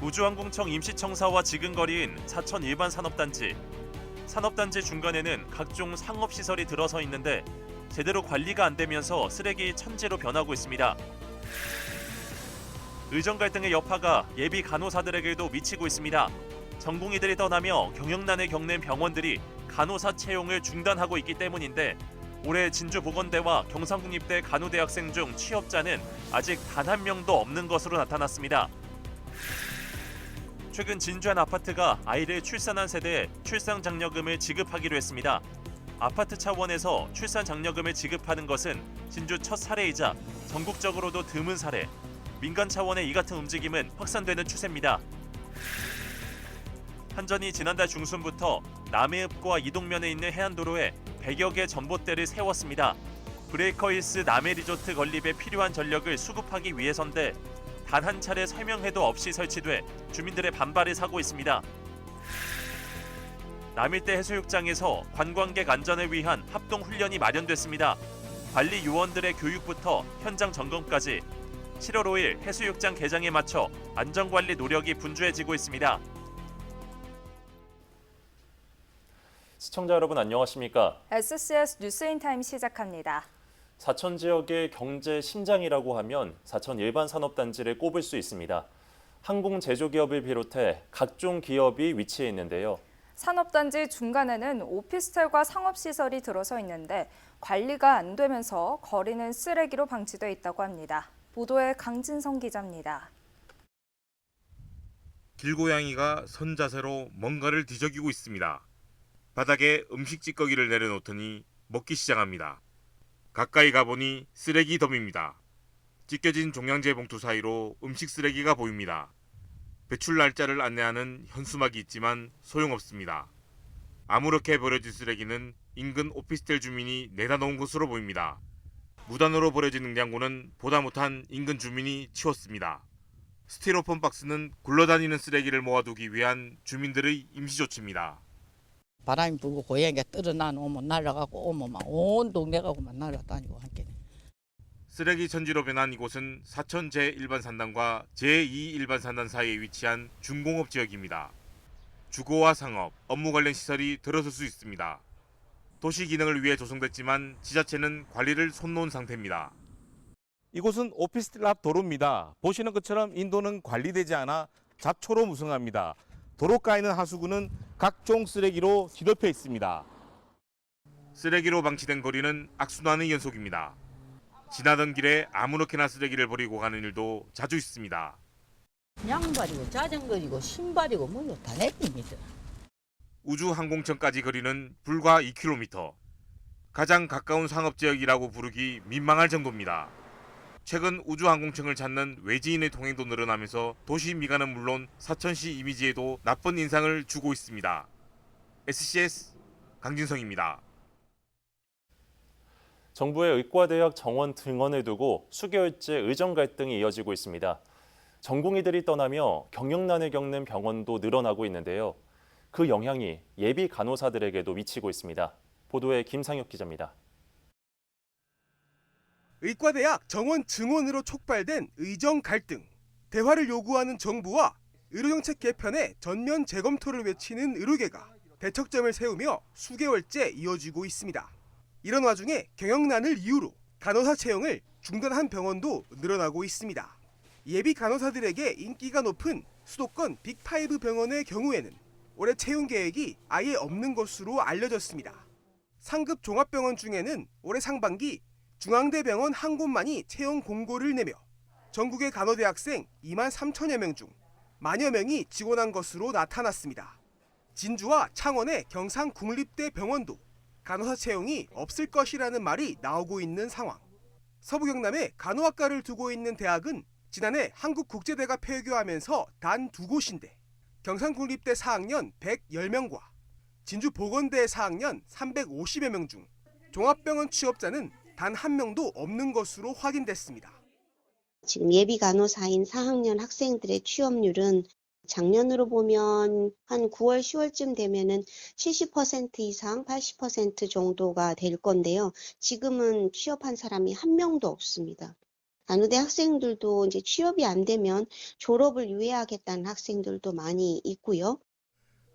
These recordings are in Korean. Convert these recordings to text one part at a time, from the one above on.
우주항공청 임시청사와 지근거리인 사천 일반 산업단지. 산업단지 중간에는 각종 상업시설이 들어서 있는데 제대로 관리가 안 되면서 쓰레기 천지로 변하고 있습니다. 의정 갈등의 여파가 예비 간호사들에게도 미치고 있습니다. 전공의들이 떠나며 경영난을 겪는 병원들이 간호사 채용을 중단하고 있기 때문인데 올해 진주보건대와 경상국립대 간호대학생 중 취업자는 아직 단 한 명도 없는 것으로 나타났습니다. 최근 진주 한 아파트가 아이를 출산한 세대에 출산장려금을 지급하기로 했습니다. 아파트 차원에서 출산장려금을 지급하는 것은 진주 첫 사례이자 전국적으로도 드문 사례. 민간 차원의 이 같은 움직임은 확산되는 추세입니다. 한전이 지난달 중순부터 남해읍과 이동면에 있는 해안도로에 100여 개 전봇대를 세웠습니다. 브레이커힐스 남해리조트 건립에 필요한 전력을 수급하기 위해서인데 단 한 차례 설명회도 없이 설치돼 주민들의 반발을 사고 있습니다. 남일대 해수욕장에서 관광객 안전을 위한 합동훈련이 마련됐습니다. 관리 요원들의 교육부터 현장 점검까지 7월 5일 해수욕장 개장에 맞춰 안전관리 노력이 분주해지고 있습니다. 시청자 여러분 안녕하십니까? SCS 뉴스인타임 시작합니다. 사천 지역의 경제 심장이라고 하면 사천 일반 산업단지를 꼽을 수 있습니다. 항공 제조기업을 비롯해 각종 기업이 위치해 있는데요. 산업단지 중간에는 오피스텔과 상업시설이 들어서 있는데 관리가 안 되면서 거리는 쓰레기로 방치돼 있다고 합니다. 보도에 강진성 기자입니다. 길고양이가 선자세로 뭔가를 뒤적이고 있습니다. 바닥에 음식 찌꺼기를 내려놓더니 먹기 시작합니다. 가까이 가보니 쓰레기 덤입니다. 찢겨진 종량제 봉투 사이로 음식 쓰레기가 보입니다. 배출 날짜를 안내하는 현수막이 있지만 소용없습니다. 아무렇게 버려진 쓰레기는 인근 오피스텔 주민이 내다 놓은 것으로 보입니다. 무단으로 버려진 냉장고는 보다 못한 인근 주민이 치웠습니다. 스티로폼 박스는 굴러다니는 쓰레기를 모아두기 위한 주민들의 임시조치입니다. 바람이 불고 고양이가 떨어나 오면 날아가고 오면 막 온 동네가 막 날아다니고 함께. 쓰레기 천지로 변한 이곳은 사천 제1반산단과 제2일반산단 사이에 위치한 중공업 지역입니다. 주거와 상업, 업무 관련 시설이 들어설 수 있습니다. 도시 기능을 위해 조성됐지만 지자체는 관리를 손 놓은 상태입니다. 이곳은 오피스텔 앞 도로입니다. 보시는 것처럼 인도는 관리되지 않아 잡초로 무성합니다. 도로가에 있는 하수구는 각종 쓰레기로 뒤덮여 있습니다. 쓰레기로 방치된 거리는 악순환의 연속입니다. 지나던 길에 아무렇게나 쓰레기를 버리고 가는 일도 자주 있습니다. 양발이고 자전거이고 신발이고 뭐요 다 내립니다. 우주항공청까지 거리는 불과 2km. 가장 가까운 상업지역이라고 부르기 민망할 정도입니다. 최근 우주항공청을 찾는 외지인의 통행도 늘어나면서 도시 미관은 물론 사천시 이미지에도 나쁜 인상을 주고 있습니다. SCS 강진성입니다. 정부의 의과대학 정원 등원을 두고 수개월째 의정 갈등이 이어지고 있습니다. 전공의들이 떠나며 경영난을 겪는 병원도 늘어나고 있는데요. 그 영향이 예비 간호사들에게도 미치고 있습니다. 보도에 김상혁 기자입니다. 의과대학 정원 증원으로 촉발된 의정 갈등. 대화를 요구하는 정부와 의료정책 개편의 전면 재검토를 외치는 의료계가 대척점을 세우며 수개월째 이어지고 있습니다. 이런 와중에 경영난을 이유로 간호사 채용을 중단한 병원도 늘어나고 있습니다. 예비 간호사들에게 인기가 높은 수도권 빅5 병원의 경우에는 올해 채용 계획이 아예 없는 것으로 알려졌습니다. 상급 종합병원 중에는 올해 상반기 중앙대병원 한 곳만이 채용 공고를 내며 전국의 간호대학생 2만 3천여 명 중 만여 명이 지원한 것으로 나타났습니다. 진주와 창원의 경상국립대 병원도 간호사 채용이 없을 것이라는 말이 나오고 있는 상황. 서부 경남에 간호학과를 두고 있는 대학은 지난해 한국국제대가 폐교하면서 단 2곳인데 경상국립대 4학년 110명과 진주보건대 4학년 350여 명 중 종합병원 취업자는 단 한 명도 없는 것으로 확인됐습니다. 지금 예비 간호사인 4학년 학생들의 취업률은 작년으로 보면 한 9월, 10월쯤 되면은 70% 이상, 80% 정도가 될 건데요. 지금은 취업한 사람이 한 명도 없습니다. 간호대 학생들도 이제 취업이 안 되면 졸업을 유예하겠다는 학생들도 많이 있고요.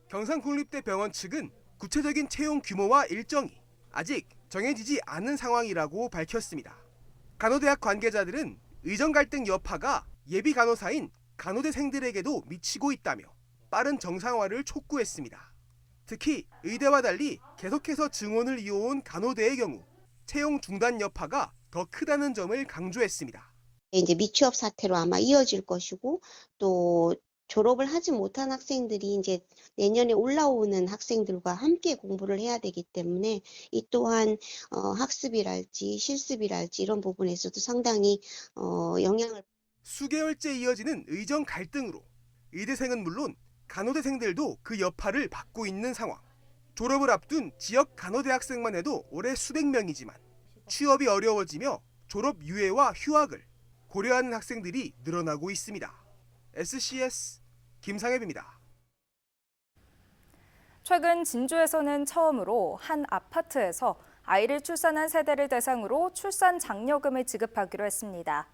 경상국립대병원 측은 구체적인 채용 규모와 일정이 아직 정해지지 않은 상황이라고 밝혔습니다. 간호대학 관계자들은 의정 갈등 여파가 예비 간호사인 간호대생들에게도 미치고 있다며 빠른 정상화를 촉구했습니다. 특히 의대와 달리 계속해서 증원을 이어온 간호대의 경우 채용 중단 여파가 더 크다는 점을 강조했습니다. 이제 미취업 사태로 아마 이어질 것이고 또 졸업을 하지 못한 학생들이 이제 내년에 올라오는 학생들과 함께 공부를 해야 되기 때문에 이 또한 학습이랄지 실습이랄지 이런 부분에서도 상당히 영향을. 수개월째 이어지는 의정 갈등으로 의대생은 물론 간호대생들도 그 여파를 받고 있는 상황. 졸업을 앞둔 지역 간호대학생만 해도 올해 수백 명이지만 취업이 어려워지며 졸업 유예와 휴학을 고려하는 학생들이 늘어나고 있습니다. SCS 김상엽입니다. 최근 진주에서는 처음으로 한 아파트에서 아이를 출산한 세대를 대상으로 출산 장려금을 지급하기로 했습니다.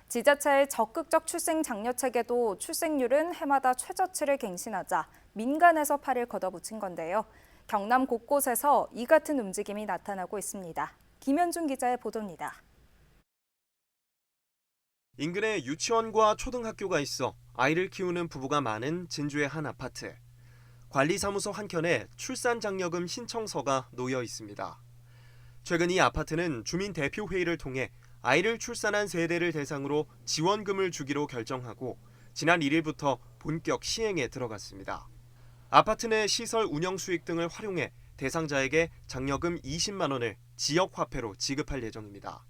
지자체의 적극적 출생 장려 체계도 출생률은 해마다 최저치를 갱신하자 민간에서 팔을 걷어붙인 건데요. 경남 곳곳에서 이 같은 움직임이 나타나고 있습니다. 김현준 기자의 보도입니다. 인근에 유치원과 초등학교가 있어 아이를 키우는 부부가 많은 진주의 한 아파트. 관리사무소 한켠에 출산장려금 신청서가 놓여 있습니다. 최근 이 아파트는 주민대표회의를 통해 아이를 출산한 세대를 대상으로 지원금을 주기로 결정하고 지난 1일부터 본격 시행에 들어갔습니다. 아파트 내 시설 운영 수익 등을 활용해 대상자에게 장려금 20만 원을 지역 화폐로 지급할 예정입니다.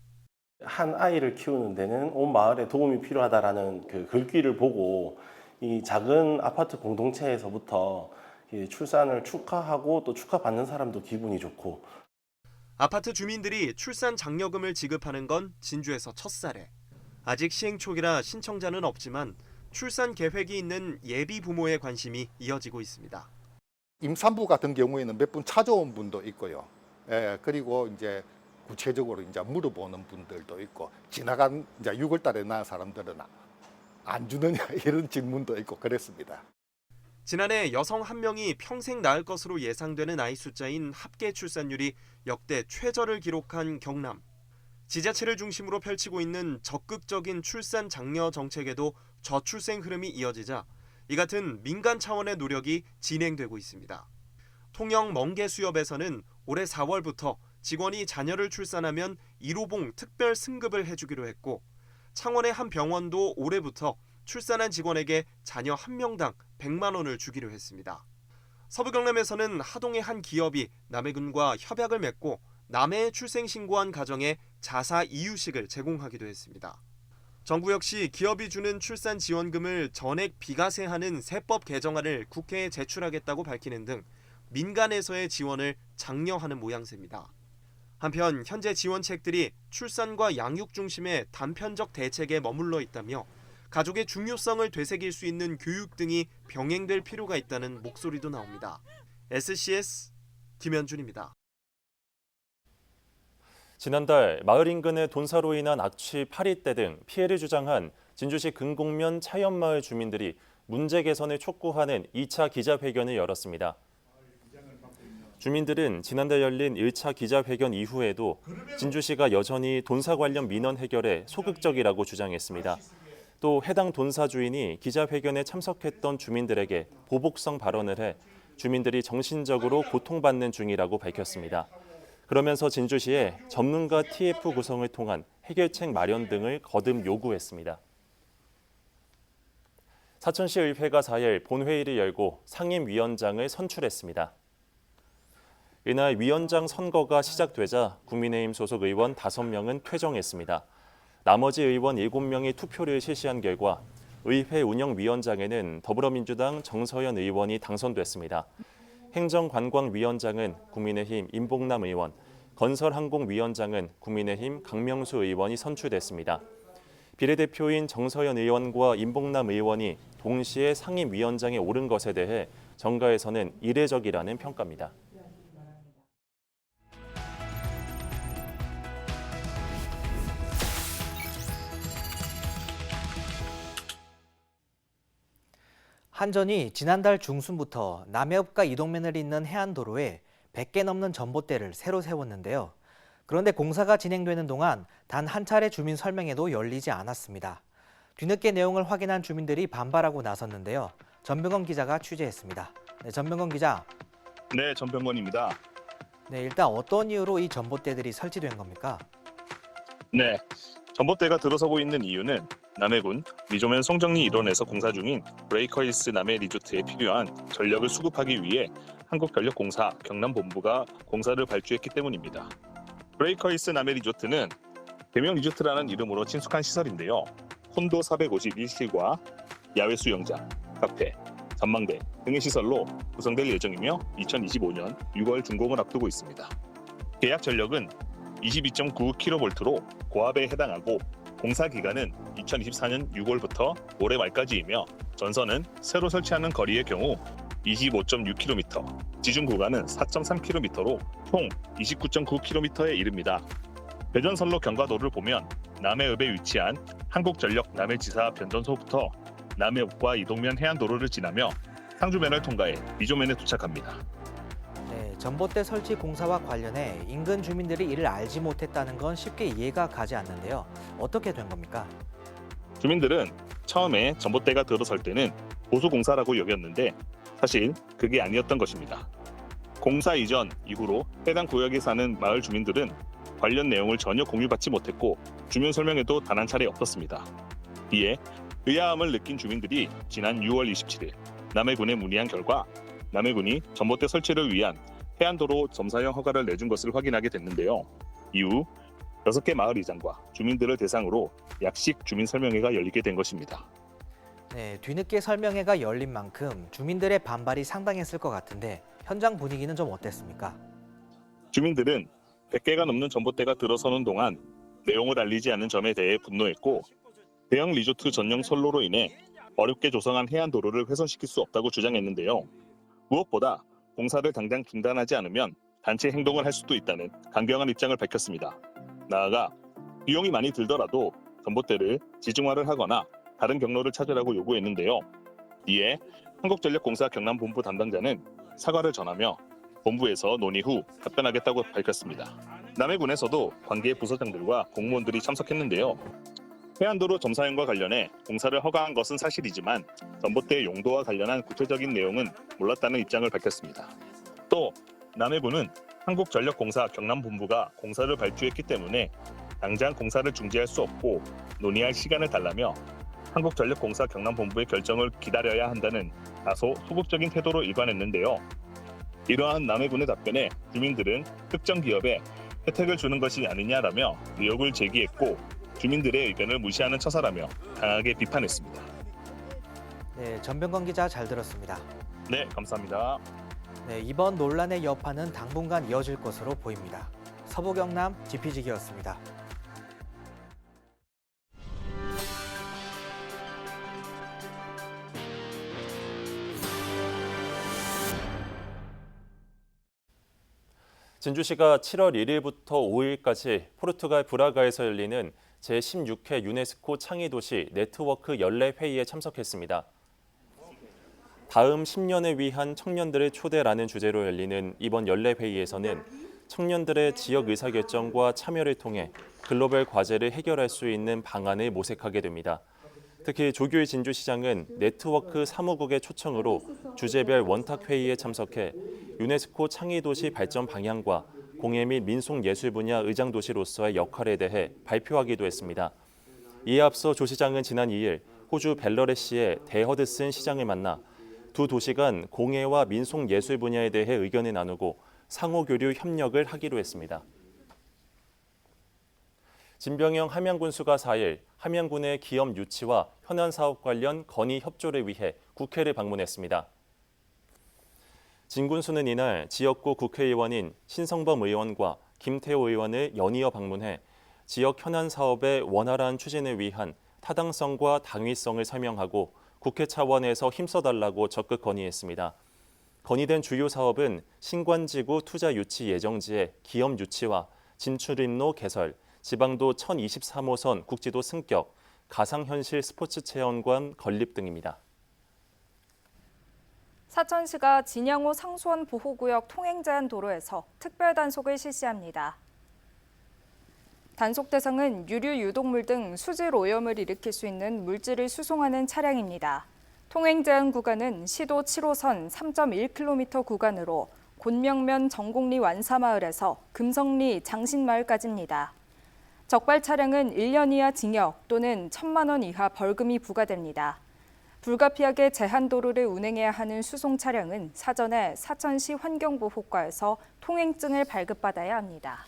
한 아이를 키우는 데는 온 마을에 도움이 필요하다라는 그 글귀를 보고 이 작은 아파트 공동체에서부터 출산을 축하하고 또 축하받는 사람도 기분이 좋고. 아파트 주민들이 출산 장려금을 지급하는 건 진주에서 첫 사례. 아직 시행 초기라 신청자는 없지만 출산 계획이 있는 예비 부모의 관심이 이어지고 있습니다. 임산부 같은 경우에는 몇 분 찾아온 분도 있고요. 그리고 이제 구체적으로 이제 물어보는 분들도 있고, 지나간 이제 6월 달에 낳은 사람들은 안 주느냐 이런 질문도 있고 그랬습니다. 지난해 여성 한 명이 평생 낳을 것으로 예상되는 아이 숫자인 합계 출산율이 역대 최저를 기록한 경남. 지자체를 중심으로 펼치고 있는 적극적인 출산 장려 정책에도 저출생 흐름이 이어지자 이 같은 민간 차원의 노력이 진행되고 있습니다. 통영 멍게수협에서는 올해 4월부터 직원이 자녀를 출산하면 1호봉 특별 승급을 해주기로 했고, 창원의 한 병원도 올해부터 출산한 직원에게 자녀 1명당 100만 원을 주기로 했습니다. 서부 경남에서는 하동의 한 기업이 남해군과 협약을 맺고 남해에 출생 신고한 가정에 자사 이유식을 제공하기도 했습니다. 정부 역시 기업이 주는 출산 지원금을 전액 비과세하는 세법 개정안을 국회에 제출하겠다고 밝히는 등 민간에서의 지원을 장려하는 모양새입니다. 한편 현재 지원책들이 출산과 양육 중심의 단편적 대책에 머물러 있다며 가족의 중요성을 되새길 수 있는 교육 등이 병행될 필요가 있다는 목소리도 나옵니다. SCS 김현준입니다. 지난달 마을 인근의 돈사로 인한 악취, 파리떼 등 피해를 주장한 진주시 금곡면 차연마을 주민들이 문제 개선을 촉구하는 2차 기자회견을 열었습니다. 주민들은 지난달 열린 1차 기자회견 이후에도 진주시가 여전히 돈사 관련 민원 해결에 소극적이라고 주장했습니다. 또 해당 돈사 주인이 기자회견에 참석했던 주민들에게 보복성 발언을 해 주민들이 정신적으로 고통받는 중이라고 밝혔습니다. 그러면서 진주시에 전문가 TF 구성을 통한 해결책 마련 등을 거듭 요구했습니다. 사천시 의회가 4일 본회의를 열고 상임위원장을 선출했습니다. 이날 위원장 선거가 시작되자 국민의힘 소속 의원 5명은 퇴정했습니다. 나머지 의원 7명이 투표를 실시한 결과 의회 운영위원장에는 더불어민주당 정서연 의원이 당선됐습니다. 행정관광위원장은 국민의힘 임봉남 의원, 건설항공위원장은 국민의힘 강명수 의원이 선출됐습니다. 비례대표인 정서연 의원과 임봉남 의원이 동시에 상임위원장에 오른 것에 대해 정가에서는 이례적이라는 평가입니다. 한전이 지난달 중순부터 남해읍과 이동면을 잇는 해안도로에 100개 넘는 전봇대를 새로 세웠는데요. 그런데 공사가 진행되는 동안 단 한 차례 주민 설명회도 열리지 않았습니다. 뒤늦게 내용을 확인한 주민들이 반발하고 나섰는데요. 전병건 기자가 취재했습니다. 네, 전병건 기자. 네, 전병건입니다. 네, 일단 어떤 이유로 이 전봇대들이 설치된 겁니까? 네, 전봇대가 들어서고 있는 이유는 남해군 미조면 송정리 일원에서 공사 중인 브레이커힐스 남해 리조트에 필요한 전력을 수급하기 위해 한국전력공사 경남본부가 공사를 발주했기 때문입니다. 브레이커힐스 남해 리조트는 대명 리조트라는 이름으로 친숙한 시설인데요. 혼도 451실과 야외 수영장, 카페, 전망대 등의 시설로 구성될 예정이며 2025년 6월 준공을 앞두고 있습니다. 계약 전력은 22.9kV로 고압에 해당하고 공사 기간은 2024년 6월부터 올해 말까지이며 전선은 새로 설치하는 거리의 경우 25.6km, 지중 구간은 4.3km로 총 29.9km에 이릅니다. 배전선로 경과도를 보면 남해읍에 위치한 한국전력 남해지사 변전소부터 남해읍과 이동면 해안도로를 지나며 상주면을 통과해 미조면에 도착합니다. 네, 전봇대 설치 공사와 관련해 인근 주민들이 이를 알지 못했다는 건 쉽게 이해가 가지 않는데요. 어떻게 된 겁니까? 주민들은 처음에 전봇대가 들어설 때는 보수공사라고 여겼는데 사실 그게 아니었던 것입니다. 공사 이전 이후로 해당 구역에 사는 마을 주민들은 관련 내용을 전혀 공유받지 못했고 주민 설명회도 단 한 차례 없었습니다. 이에 의아함을 느낀 주민들이 지난 6월 27일 남해군에 문의한 결과 남해군이 전봇대 설치를 위한 해안도로 점사형 허가를 내준 것을 확인하게 됐는데요. 이후 6개 마을 이장과 주민들을 대상으로 약식 주민 설명회가 열리게 된 것입니다. 네, 뒤늦게 설명회가 열린 만큼 주민들의 반발이 상당했을 것 같은데 현장 분위기는 좀 어땠습니까? 주민들은 100개가 넘는 전봇대가 들어서는 동안 내용을 알리지 않은 점에 대해 분노했고 대형 리조트 전용 선로로 인해 어렵게 조성한 해안도로를 훼손시킬 수 없다고 주장했는데요. 무엇보다 공사를 당장 중단하지 않으면 단체 행동을 할 수도 있다는 강경한 입장을 밝혔습니다. 나아가 비용이 많이 들더라도 전봇대를 지중화를 하거나 다른 경로를 찾으라고 요구했는데요. 이에 한국전력공사 경남본부 담당자는 사과를 전하며 본부에서 논의 후 답변하겠다고 밝혔습니다. 남해군에서도 관계 부서장들과 공무원들이 참석했는데요. 해안도로 점사형과 관련해 공사를 허가한 것은 사실이지만 전봇대 용도와 관련한 구체적인 내용은 몰랐다는 입장을 밝혔습니다. 또 남해군은 한국전력공사 경남본부가 공사를 발주했기 때문에 당장 공사를 중지할 수 없고 논의할 시간을 달라며 한국전력공사 경남본부의 결정을 기다려야 한다는 다소 소극적인 태도로 일관했는데요. 이러한 남해군의 답변에 주민들은 특정 기업에 혜택을 주는 것이 아니냐라며 의혹을 제기했고 주민들의 의견을 무시하는 처사라며 강하게 비판했습니다. 네, 전병건 기자 잘 들었습니다. 네, 감사합니다. 네, 이번 논란의 여파는 당분간 이어질 것으로 보입니다. 서부경남 지피지기였습니다. 진주시가 7월 1일부터 5일까지 포르투갈 브라가에서 열리는 제16회 유네스코 창의도시 네트워크 연례회의에 참석했습니다. 다음 10년을 위한 청년들의 초대라는 주제로 열리는 이번 연례회의에서는 청년들의 지역 의사결정과 참여를 통해 글로벌 과제를 해결할 수 있는 방안을 모색하게 됩니다. 특히 조규희 진주시장은 네트워크 사무국의 초청으로 주제별 원탁회의에 참석해 유네스코 창의도시 발전 방향과 공예 및 민속예술 분야 의장도시로서의 역할에 대해 발표하기도 했습니다. 이에 앞서 조 시장은 지난 2일 호주 벨러레시의 대허드슨 시장을 만나 두 도시 간 공예와 민속예술 분야에 대해 의견을 나누고 상호교류 협력을 하기로 했습니다. 진병영 함양군수가 4일 함양군의 기업 유치와 현안 사업 관련 건의 협조를 위해 국회를 방문했습니다. 진 군수는 이날 지역구 국회의원인 신성범 의원과 김태호 의원을 연이어 방문해 지역 현안 사업의 원활한 추진을 위한 타당성과 당위성을 설명하고 국회 차원에서 힘써달라고 적극 건의했습니다. 건의된 주요 사업은 신관지구 투자 유치 예정지의 기업 유치와 진출입로 개설, 지방도 1023호선 국지도 승격, 가상현실 스포츠 체험관 건립 등입니다. 사천시가 진양호 상수원 보호구역 통행 제한 도로에서 특별 단속을 실시합니다. 단속 대상은 유류, 유독물 등 수질 오염을 일으킬 수 있는 물질을 수송하는 차량입니다. 통행 제한 구간은 시도 7호선 3.1km 구간으로 곤명면 정곡리 완사마을에서 금성리 장신마을까지입니다. 적발 차량은 1년 이하 징역 또는 1,000만 원 이하 벌금이 부과됩니다. 불가피하게 제한도로를 운행해야 하는 수송 차량은 사전에 사천시 환경보호과에서 통행증을 발급받아야 합니다.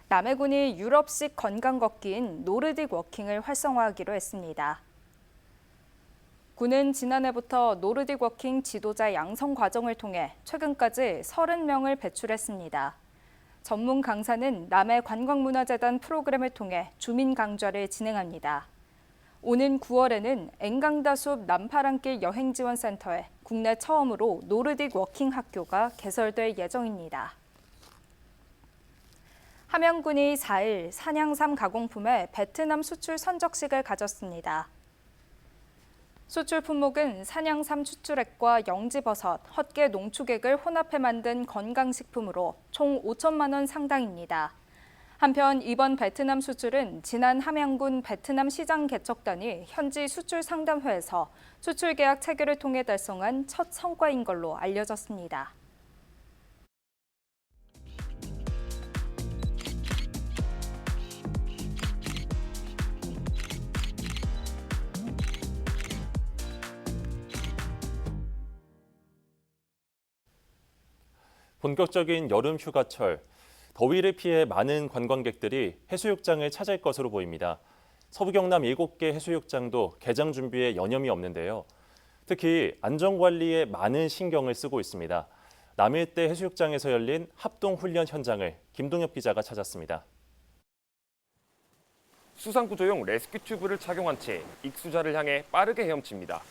남해군이 유럽식 건강 걷기인 노르딕 워킹을 활성화하기로 했습니다. 군은 지난해부터 노르딕 워킹 지도자 양성 과정을 통해 최근까지 30명을 배출했습니다. 전문 강사는 남해관광문화재단 프로그램을 통해 주민 강좌를 진행합니다. 오는 9월에는 앵강다숲 남파랑길 여행지원센터에 국내 처음으로 노르딕 워킹 학교가 개설될 예정입니다. 함영군이 4일 산양삼 가공품의 베트남 수출 선적식을 가졌습니다. 수출 품목은 산양삼 추출액과 영지버섯, 헛개 농축액을 혼합해 만든 건강식품으로 총 5천만 원 상당입니다. 한편 이번 베트남 수출은 지난 함양군 베트남 시장 개척단이 현지 수출 상담회에서 수출 계약 체결을 통해 달성한 첫 성과인 걸로 알려졌습니다. 본격적인 여름 휴가철, 더위를 피해 많은 관광객들이 해수욕장을 찾을 것으로 보입니다. 서부 경남 7개 해수욕장도 개장 준비에 여념이 없는데요. 특히 안전관리에 많은 신경을 쓰고 있습니다. 남일대 해수욕장에서 열린 합동훈련 현장을 김동엽 기자가 찾았습니다. 수상구조용 레스큐 튜브를 착용한 채 익수자를 향해 빠르게 헤엄칩니다.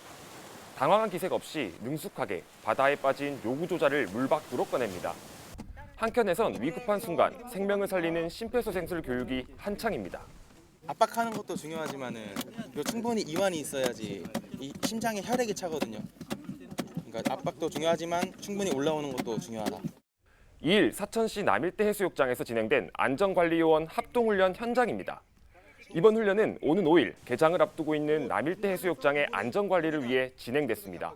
당황한 기색 없이 능숙하게 바다에 빠진 요구조자를 물 밖으로 꺼냅니다. 한켠에선 위급한 순간 생명을 살리는 심폐소생술 교육이 한창입니다. 압박하는 것도 중요하지만은 충분히 이완이 있어야지 이 심장에 혈액이 차거든요. 그러니까 압박도 중요하지만 충분히 올라오는 것도 중요하다. 2일 사천시 남일대 해수욕장에서 진행된 안전관리요원 합동훈련 현장입니다. 이번 훈련은 오는 5일 개장을 앞두고 있는 남일대 해수욕장의 안전관리를 위해 진행됐습니다.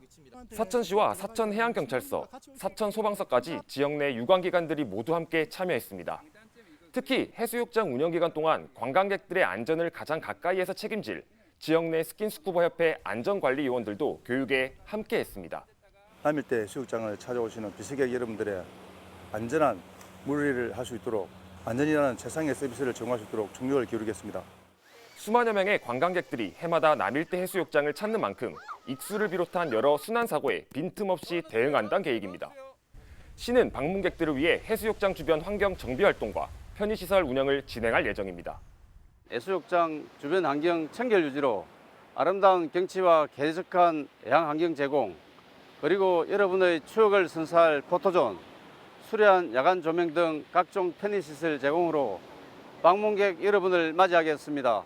사천시와 사천해양경찰서, 사천소방서까지 지역 내 유관기관들이 모두 함께 참여했습니다. 특히 해수욕장 운영기간 동안 관광객들의 안전을 가장 가까이에서 책임질 지역 내 스킨스쿠버협회 안전관리 요원들도 교육에 함께했습니다. 남일대 해수욕장을 찾아오시는 비수객 여러분들의 안전한 물놀이를 할 수 있도록 안전이라는 최상의 서비스를 제공할 수 있도록 총력을 기울이겠습니다. 수만여 명의 관광객들이 해마다 남일대 해수욕장을 찾는 만큼 익수를 비롯한 여러 순환사고에 빈틈없이 대응한다는 계획입니다. 시는 방문객들을 위해 해수욕장 주변 환경 정비 활동과 편의시설 운영을 진행할 예정입니다. 해수욕장 주변 환경 청결 유지로 아름다운 경치와 쾌적한 해양 환경 제공, 그리고 여러분의 추억을 선사할 포토존, 수려한 야간 조명 등 각종 편의시설 제공으로 방문객 여러분을 맞이하겠습니다.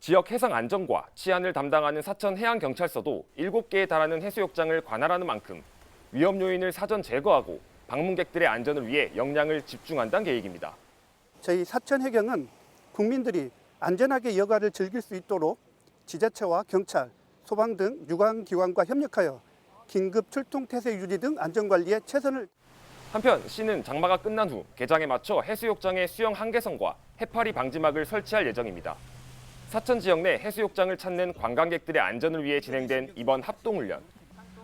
지역 해상 안전과 치안을 담당하는 사천해양경찰서도 7개에 달하는 해수욕장을 관할하는 만큼 위험 요인을 사전 제거하고 방문객들의 안전을 위해 역량을 집중한다는 계획입니다. 저희 사천해경은 국민들이 안전하게 여가를 즐길 수 있도록 지자체와 경찰, 소방 등 유관기관과 협력하여 긴급 출동 태세 유지 등 안전관리에 최선을. 한편 시는 장마가 끝난 후 개장에 맞춰 해수욕장에 수영 한계선과 해파리 방지막을 설치할 예정입니다. 사천 지역 내 해수욕장을 찾는 관광객들의 안전을 위해 진행된 이번 합동훈련.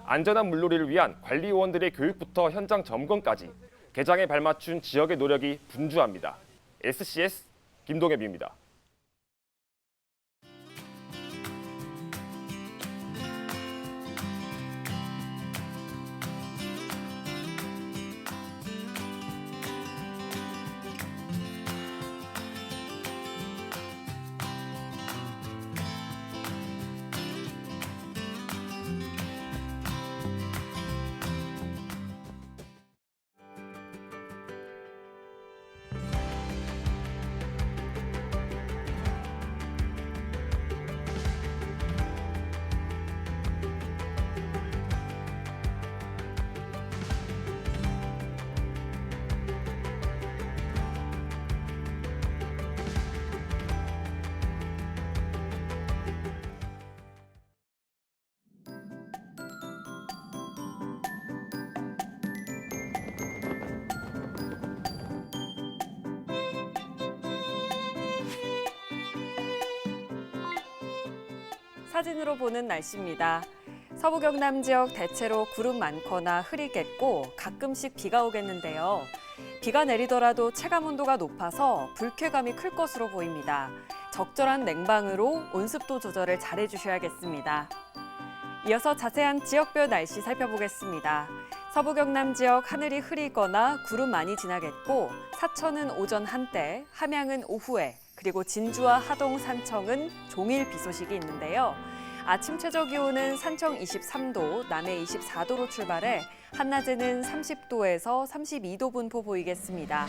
안전한 물놀이를 위한 관리요원들의 교육부터 현장 점검까지 개장에 발맞춘 지역의 노력이 분주합니다. SCS 김동엽입니다. 사진으로 보는 날씨입니다. 서부 경남 지역 대체로 구름 많거나 흐리겠고 가끔씩 비가 오겠는데요. 비가 내리더라도 체감 온도가 높아서 불쾌감이 클 것으로 보입니다. 적절한 냉방으로 온습도 조절을 잘해 주셔야겠습니다. 이어서 자세한 지역별 날씨 살펴보겠습니다. 서부 경남 지역 하늘이 흐리거나 구름 많이 지나겠고 사천은 오전 한때, 함양은 오후에, 그리고 진주와 하동, 산청은 종일 비 소식이 있는데요. 아침 최저 기온은 산청 23도, 남해 24도로 출발해 한낮에는 30도에서 32도 분포 보이겠습니다.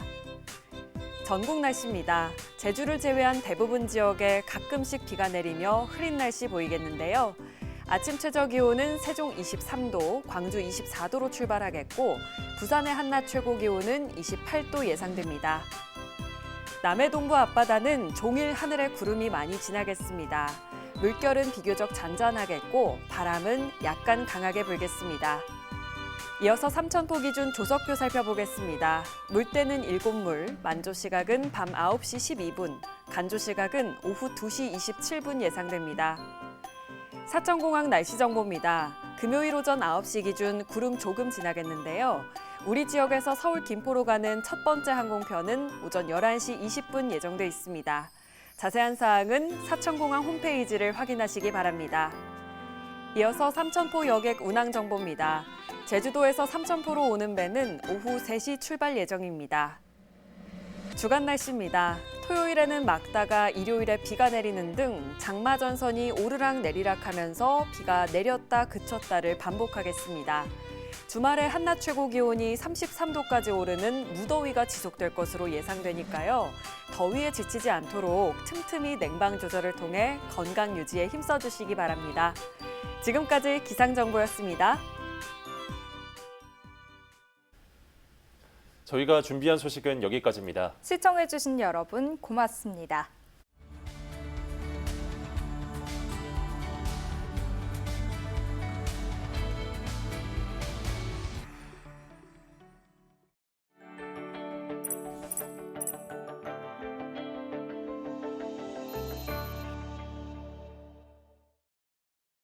전국 날씨입니다. 제주를 제외한 대부분 지역에 가끔씩 비가 내리며 흐린 날씨 보이겠는데요. 아침 최저 기온은 세종 23도, 광주 24도로 출발하겠고 부산의 한낮 최고 기온은 28도 예상됩니다. 남해 동부 앞바다는 종일 하늘에 구름이 많이 지나겠습니다. 물결은 비교적 잔잔하겠고 바람은 약간 강하게 불겠습니다. 이어서 삼천포 기준 조석표 살펴보겠습니다. 물때는 7물, 만조 시각은 밤 9시 12분, 간조 시각은 오후 2시 27분 예상됩니다. 사천공항 날씨 정보입니다. 금요일 오전 9시 기준 구름 조금 지나겠는데요. 우리 지역에서 서울 김포로 가는 첫 번째 항공편은 오전 11시 20분 예정돼 있습니다. 자세한 사항은 사천공항 홈페이지를 확인하시기 바랍니다. 이어서 삼천포 여객 운항 정보입니다. 제주도에서 삼천포로 오는 배는 오후 3시 출발 예정입니다. 주간 날씨입니다. 토요일에는 맑다가 일요일에 비가 내리는 등 장마 전선이 오르락 내리락 하면서 비가 내렸다 그쳤다를 반복하겠습니다. 주말에 한낮 최고 기온이 33도까지 오르는 무더위가 지속될 것으로 예상되니까요. 더위에 지치지 않도록 틈틈이 냉방 조절을 통해 건강 유지에 힘써주시기 바랍니다. 지금까지 기상정보였습니다. 저희가 준비한 소식은 여기까지입니다. 시청해주신 여러분 고맙습니다.